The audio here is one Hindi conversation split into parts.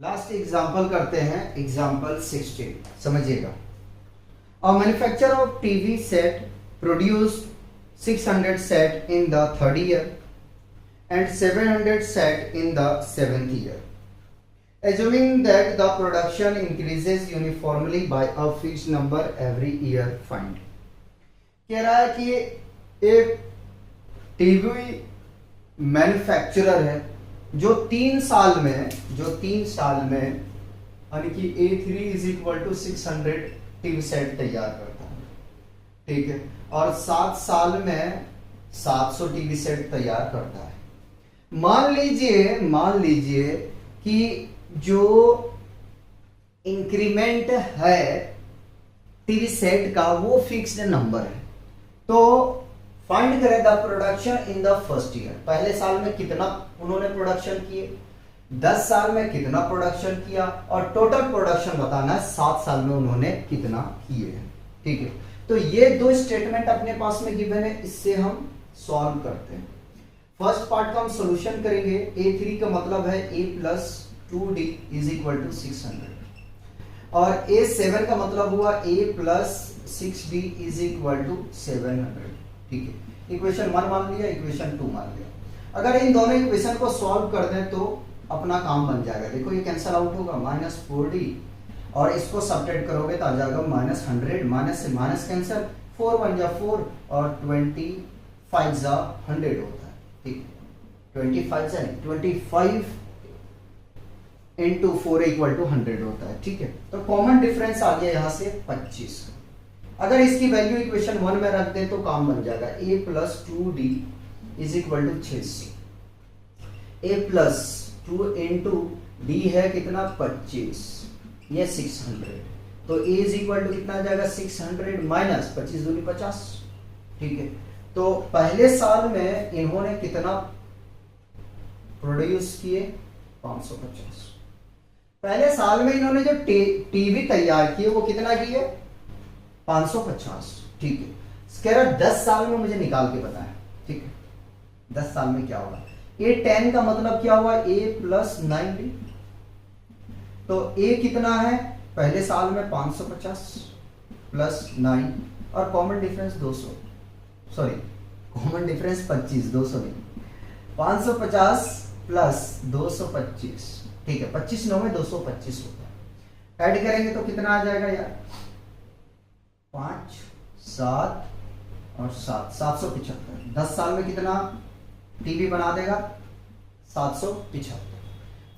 लास्ट एग्जाम्पल करते हैं, एग्जाम्पल 16 समझिएगा। अ manufacture of TV set produced 600 set in the third year and 700 set in the seventh year. Assuming that the production increases uniformly by a fixed number every year, find. कह रहा है कि एक टीवी मैन्युफैक्चरर है जो 3 साल में यानी कि A3 is equal to 600 TV set तैयार करता है, ठीक है, और 7 साल में 700 टीवी सेट तैयार करता है। मान लीजिए कि जो इंक्रीमेंट है टीवी सेट का वो फिक्स्ड नंबर है, तो फाइंड करें the production in the first year. पहले साल में कितना उन्होंने प्रोडक्शन किए, 10 साल में कितना प्रोडक्शन किया, और टोटल प्रोडक्शन बताना है 7 साल में उन्होंने कितना किए हैं, ठीक है। तो ये दो स्टेटमेंट अपने पास में गिवन है, इससे हम सॉल्व करते हैं। फर्स्ट पार्ट का हम सॉल्यूशन करेंगे। A3 का मतलब है A plus 2D is equal to 600 और A7 का मतलब हुआ A plus 6D is equal to 700, ठीक है। इक्वेशन 1 मान लिया, इक्वेशन 2 मान लिया। अगर इन दोनों इक्वेशन को सॉल्व कर दें तो अपना काम बन जाएगा। देखो ये कैंसल आउट होगा, -4D, और इसको सब्ट्रैक्ट करोगे तो आ जाएगा -100, माइनस से माइनस कैंसिल, 4 1 जा 4 और 25 जा 100 होता है, 25 इंटू 4 इक्वल टू 100 होता है, ठीक है। तो कॉमन डिफरेंस आ गया यहां से 25। अगर इसकी वैल्यू इक्वेशन 1 में रख दें तो काम बन जाएगा A plus 2D is equal to 6C। A plus 2 into D है कितना 25, ये 600, तो A इज इक्वल टू कितना आ जाएगा 600 माइनस 25 दूनी 50, ठीक है। तो पहले साल में इन्होंने कितना प्रोड्यूस किए 550। पहले साल में इन्होंने जो टीवी तैयार किए वो कितना किए 550, ठीक है। कह रहा 10 साल में मुझे निकाल के बताएं, ठीक है, 10 साल में क्या होगा। A10 का मतलब क्या हुआ A प्लस 9D, तो A कितना है पहले साल में 550 प्लस 9 और common difference 200, sorry common difference 25, 200 नहीं, 550 प्लस 225, ठीक है। 25 9 में 225 होता है। ऐड करेंगे तो कितना आ जाएगा यार 5 7 और 7 775। 10 साल में कितना टीवी बना देगा 775।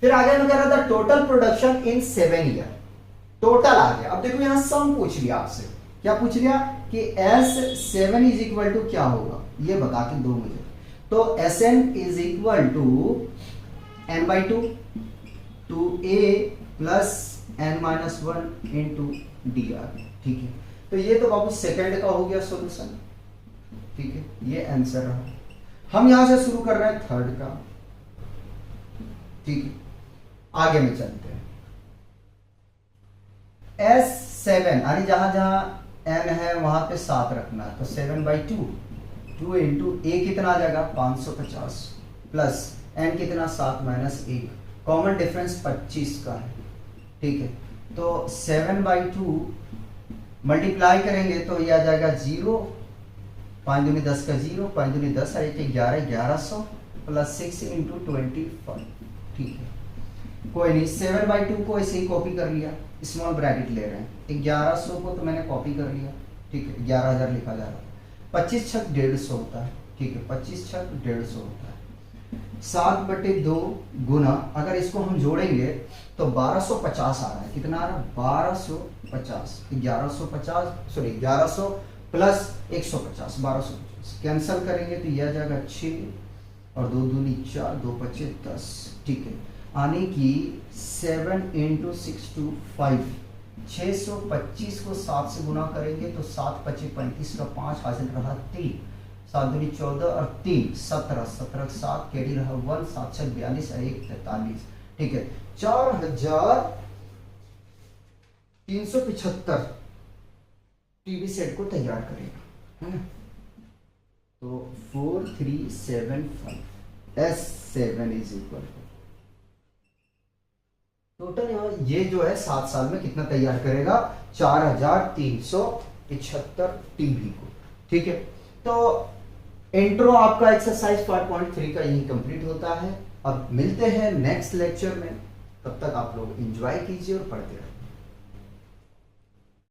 फिर आगे में कह रहा था total production in 7 year, total आ गया। अब देखो यहां सम पूछ लिया आपसे, क्या पूछ लिया कि S7 इज इक्वल टू क्या होगा, ये बता के दो मुझे। तो Sn is equal to n/2 to A plus n-1 into dr, ठीक है। तो ये तो बाबू सेकंड का हो गया सॉल्यूशन, ठीक है, ये आंसर रहा। हम यहां से शुरू कर रहे हैं थर्ड का, ठीक है। आगे में चलते हैं। S7 यानी जहां जहां n है वहां पे 7 रखना है, तो 7/2 2 इंटू A कितना आ जाएगा 550 प्लस n कितना 7 माइनस 1, कॉमन डिफरेंस 25 का है, ठीक है। तो 7/2 मल्टीप्लाई करेंगे तो ये आ जाएगा 0, 5 दूनी 10 का 0, 5 दूनी 10 और 1 11 1100 प्लस 6 इंटू 25, ठीक है। कोई नहीं, 7/2 को ऐसे ही कॉपी कर लिया, स्मॉल ब्रैकेट ले रहे हैं, 1100 को तो मैंने कॉपी कर लिया, ठीक है, 11,000 लिखा जा रहा है। 25 छक 150 होता है, ठीक है, 25 छक 150 होता है। 7/2 गुना, अगर इसको हम जोड़ेंगे तो 1250 आ रहा है, कितना आ रहा है 1250, 1100 प्लस 150 1250, कैंसिल करेंगे तो यह आ जाएगा 6 और 2 दूनी 4, 2 5 10, ठीक है। आने की 7 इंटू 6 टू 5, 625 को 7 से गुना करेंगे तो 7 25 35 का 5 हासिल रहा 3, 7 दूनी 14 और 3 17, 17 7 कैरी रहा 1, 7 6 42 और 1 43, ठीक है। 4375 टीवी सेट को तैयार करेगा, है ना। तो 4375 S7 is equal to total ये जो है 7 साल में कितना तैयार करेगा, 4375 टीबी को। ठीक है, तो इंट्रो आपका एक्सरसाइज 5.3 का यही कंप्लीट होता है। अब मिलते हैं नेक्स्ट लेक्चर में, तब तक आप लोग एंजॉय कीजिए और पढ़ते रहिए।